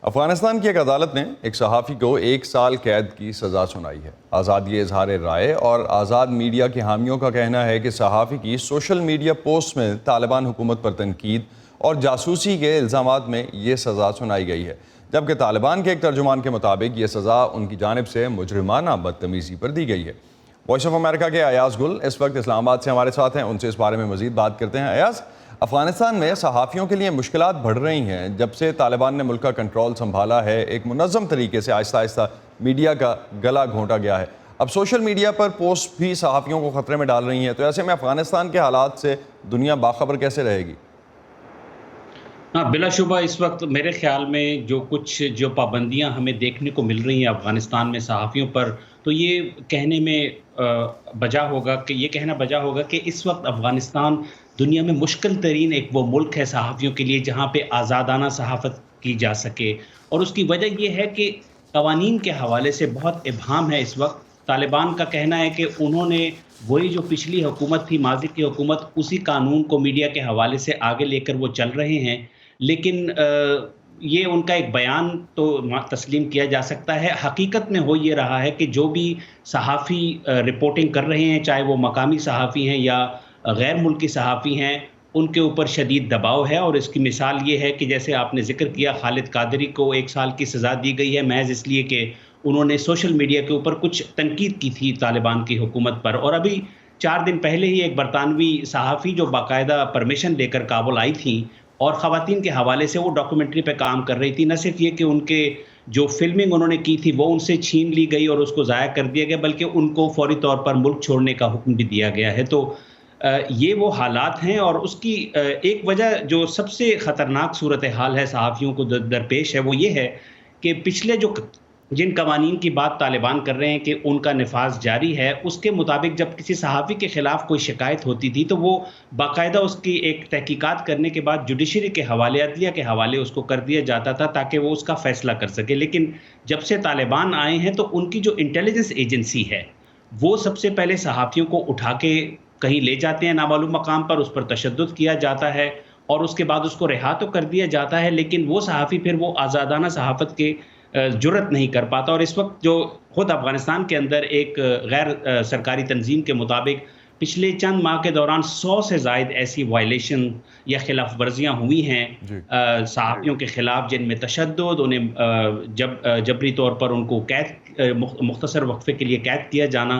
افغانستان کی ایک عدالت نے ایک صحافی کو 1 سال قید کی سزا سنائی ہے۔ آزادی اظہار رائے اور آزاد میڈیا کے حامیوں کا کہنا ہے کہ صحافی کی سوشل میڈیا پوسٹ میں طالبان حکومت پر تنقید اور جاسوسی کے الزامات میں یہ سزا سنائی گئی ہے، جبکہ طالبان کے ایک ترجمان کے مطابق یہ سزا ان کی جانب سے مجرمانہ بدتمیزی پر دی گئی ہے۔ وائس آف امریکہ کے ایاز گل اس وقت اسلام آباد سے ہمارے ساتھ ہیں، ان سے اس بارے میں مزید بات کرتے ہیں۔ ایاز، افغانستان میں صحافیوں کے لیے مشکلات بڑھ رہی ہیں جب سے طالبان نے ملک کا کنٹرول سنبھالا ہے۔ ایک منظم طریقے سے آہستہ آہستہ میڈیا کا گلا گھونٹا گیا ہے، اب سوشل میڈیا پر پوسٹ بھی صحافیوں کو خطرے میں ڈال رہی ہیں، تو ایسے میں افغانستان کے حالات سے دنیا باخبر کیسے رہے گی؟ ہاں، بلا شبہ اس وقت میرے خیال میں جو پابندیاں ہمیں دیکھنے کو مل رہی ہیں افغانستان میں صحافیوں پر، تو یہ کہنے میں بجا ہوگا کہ اس وقت افغانستان دنیا میں مشکل ترین ایک وہ ملک ہے صحافیوں کے لیے جہاں پہ آزادانہ صحافت کی جا سکے، اور اس کی وجہ یہ ہے کہ قوانین کے حوالے سے بہت ابہام ہے اس وقت۔ طالبان کا کہنا ہے کہ انہوں نے وہی جو پچھلی حکومت تھی، ماضی کی حکومت، اسی قانون کو میڈیا کے حوالے سے آگے لے کر وہ چل رہے ہیں، لیکن یہ ان کا ایک بیان تو تسلیم کیا جا سکتا ہے۔ حقیقت میں ہو یہ رہا ہے کہ جو بھی صحافی رپورٹنگ کر رہے ہیں، چاہے وہ مقامی صحافی ہیں یا غیر ملکی صحافی ہیں، ان کے اوپر شدید دباؤ ہے، اور اس کی مثال یہ ہے کہ جیسے آپ نے ذکر کیا، خالد قادری کو 1 سال کی سزا دی گئی ہے محض اس لیے کہ انہوں نے سوشل میڈیا کے اوپر کچھ تنقید کی تھی طالبان کی حکومت پر۔ اور ابھی 4 دن پہلے ہی ایک برطانوی صحافی جو باقاعدہ پرمیشن لے کر کابل آئی تھیں اور خواتین کے حوالے سے وہ ڈاکومنٹری پہ کام کر رہی تھی، نہ صرف یہ کہ ان کے جو فلمنگ انہوں نے کی تھی وہ ان سے چھین لی گئی اور اس کو ضائع کر دیا گیا، بلکہ ان کو فوری طور پر ملک چھوڑنے کا حکم بھی دیا گیا ہے۔ تو یہ وہ حالات ہیں، اور اس کی ایک وجہ جو سب سے خطرناک صورتحال ہے صحافیوں کو درپیش ہے وہ یہ ہے کہ پچھلے جن قوانین کی بات طالبان کر رہے ہیں کہ ان کا نفاذ جاری ہے، اس کے مطابق جب کسی صحافی کے خلاف کوئی شکایت ہوتی تھی تو وہ باقاعدہ اس کی ایک تحقیقات کرنے کے بعد جوڈیشری کے حوالے، عدلیہ کے حوالے اس کو کر دیا جاتا تھا تاکہ وہ اس کا فیصلہ کر سکے۔ لیکن جب سے طالبان آئے ہیں تو ان کی جو انٹیلیجنس ایجنسی ہے وہ سب سے پہلے صحافیوں کو اٹھا کے کہیں لے جاتے ہیں نامعلوم مقام پر، اس پر تشدد کیا جاتا ہے اور اس کے بعد اس کو رہا تو کر دیا جاتا ہے، لیکن وہ صحافی پھر وہ آزادانہ صحافت کے جرت نہیں کر پاتا۔ اور اس وقت جو خود افغانستان کے اندر ایک غیر سرکاری تنظیم کے مطابق پچھلے چند ماہ کے دوران 100 سے زائد ایسی وائلیشن یا خلاف ورزیاں ہوئی ہیں صحافیوں کے خلاف، جن میں تشدد، انہیں جبری طور پر ان کو قید، مختصر وقفے کے لیے قید کیا جانا،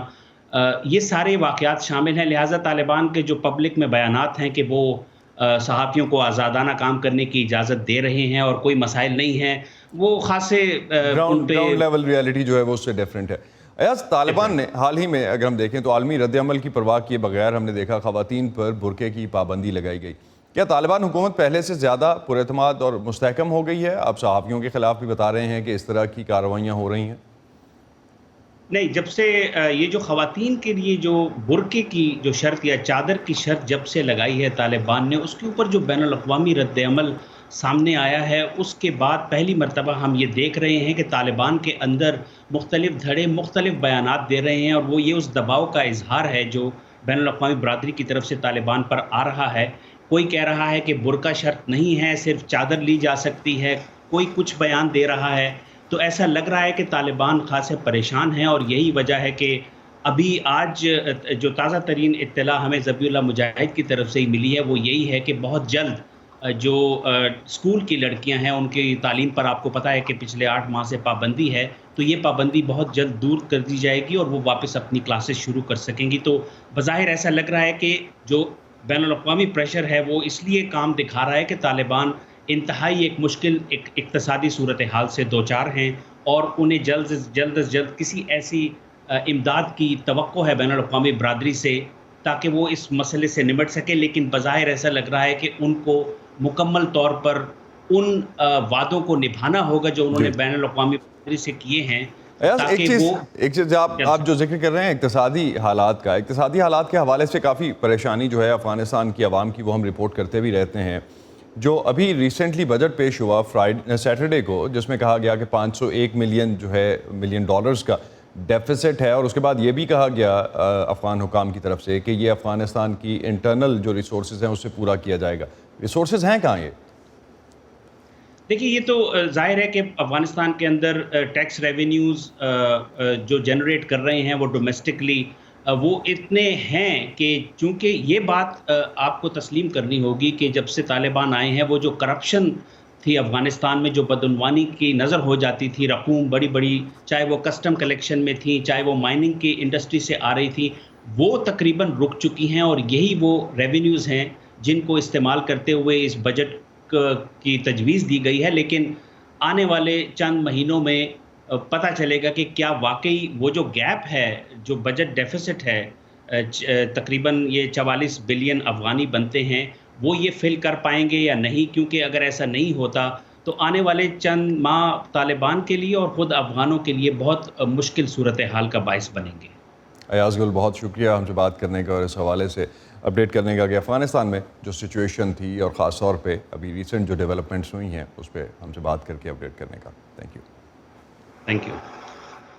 یہ سارے واقعات شامل ہیں۔ لہٰذا طالبان کے جو پبلک میں بیانات ہیں کہ وہ صحافیوں کو آزادانہ کام کرنے کی اجازت دے رہے ہیں اور کوئی مسائل نہیں ہیں، وہ خاصے گراؤنڈ لیول ریالٹی جو ہے وہ اس سے ڈیفرنٹ ہے۔ ایاز، طالبان نے حال ہی میں اگر ہم دیکھیں تو عالمی رد عمل کی پرواہ کیے بغیر ہم نے دیکھا خواتین پر برقعے کی پابندی لگائی گئی۔ کیا طالبان حکومت پہلے سے زیادہ پر اعتماد اور مستحکم ہو گئی ہے؟ اب صحافیوں کے خلاف بھی بتا رہے ہیں کہ اس طرح کی کارروائیاں ہو رہی ہیں؟ نہیں، جب سے یہ جو خواتین کے لیے جو برقعے کی جو شرط یا چادر کی شرط جب سے لگائی ہے طالبان نے، اس کے اوپر جو بین الاقوامی رد عمل سامنے آیا ہے، اس کے بعد پہلی مرتبہ ہم یہ دیکھ رہے ہیں کہ طالبان کے اندر مختلف دھڑے مختلف بیانات دے رہے ہیں، اور وہ یہ اس دباؤ کا اظہار ہے جو بین الاقوامی برادری کی طرف سے طالبان پر آ رہا ہے۔ کوئی کہہ رہا ہے کہ برقع شرط نہیں ہے، صرف چادر لی جا سکتی ہے، کوئی کچھ بیان دے رہا ہے۔ تو ایسا لگ رہا ہے کہ طالبان خاصے پریشان ہیں، اور یہی وجہ ہے کہ ابھی آج جو تازہ ترین اطلاع ہمیں ذبیح اللہ مجاہد کی طرف سے ہی ملی ہے وہ یہی ہے کہ بہت جلد جو اسکول کی لڑکیاں ہیں ان کی تعلیم پر آپ کو پتہ ہے کہ پچھلے 8 ماہ سے پابندی ہے، تو یہ پابندی بہت جلد دور کر دی جائے گی اور وہ واپس اپنی کلاسز شروع کر سکیں گی۔ تو بظاہر ایسا لگ رہا ہے کہ جو بین الاقوامی پریشر ہے وہ اس لیے کام دکھا رہا ہے کہ طالبان انتہائی ایک مشکل ایک اقتصادی صورتحال سے دوچار ہیں، اور انہیں جلد از جلد کسی ایسی امداد کی توقع ہے بین الاقوامی برادری سے تاکہ وہ اس مسئلے سے نمٹ سکے۔ لیکن بظاہر ایسا لگ رہا ہے کہ ان کو مکمل طور پر ان وعدوں کو نبھانا ہوگا جو انہوں نے بین الاقوامی برادری سے کیے ہیں۔ ایک چیز آپ جو ذکر کر رہے ہیں اقتصادی حالات کا، اقتصادی حالات کے حوالے سے کافی پریشانی جو ہے افغانستان کی عوام کی وہ ہم رپورٹ کرتے بھی رہتے ہیں۔ جو ابھی ریسنٹلی بجٹ پیش ہوا سیٹرڈے کو، جس میں کہا گیا کہ 501 ملین ڈالرز کا ڈیفیسٹ ہے، اور اس کے بعد یہ بھی کہا گیا افغان حکام کی طرف سے کہ یہ افغانستان کی انٹرنل جو ریسورسز ہیں اس سے پورا کیا جائے گا۔ ریسورسز ہیں کہاں یہ؟ دیکھیے یہ تو ظاہر ہے کہ افغانستان کے اندر ٹیکس ریونیوز جو جنریٹ کر رہے ہیں وہ ڈومیسٹکلی وہ اتنے ہیں کہ چونکہ یہ بات آپ کو تسلیم کرنی ہوگی کہ جب سے طالبان آئے ہیں وہ جو کرپشن تھی افغانستان میں، جو بدعنوانی کی نظر ہو جاتی تھی، رقوم بڑی بڑی، چاہے وہ کسٹم کلیکشن میں تھی، چاہے وہ مائننگ کی انڈسٹری سے آ رہی تھی، وہ تقریباً رک چکی ہیں، اور یہی وہ ریونیوز ہیں جن کو استعمال کرتے ہوئے اس بجٹ کی تجویز دی گئی ہے. لیکن آنے والے چند مہینوں میں پتہ چلے گا کہ کیا واقعی وہ جو گیپ ہے، جو بجٹ ڈیفیسٹ ہے، تقریباً یہ 44 بلین افغانی بنتے ہیں، وہ یہ فل کر پائیں گے یا نہیں. کیونکہ اگر ایسا نہیں ہوتا تو آنے والے چند ماہ طالبان کے لیے اور خود افغانوں کے لیے بہت مشکل صورتحال کا باعث بنیں گے. ایاز گل، بہت شکریہ ہم سے بات کرنے کا اور اس حوالے سے اپڈیٹ کرنے کا کہ افغانستان میں جو سچویشن تھی اور خاص طور پہ ابھی ریسنٹ جو ڈیولپمنٹس ہوئی ہیں اس پہ ہم سے بات کر کے اپڈیٹ کرنے کا. Thank you. Thank you.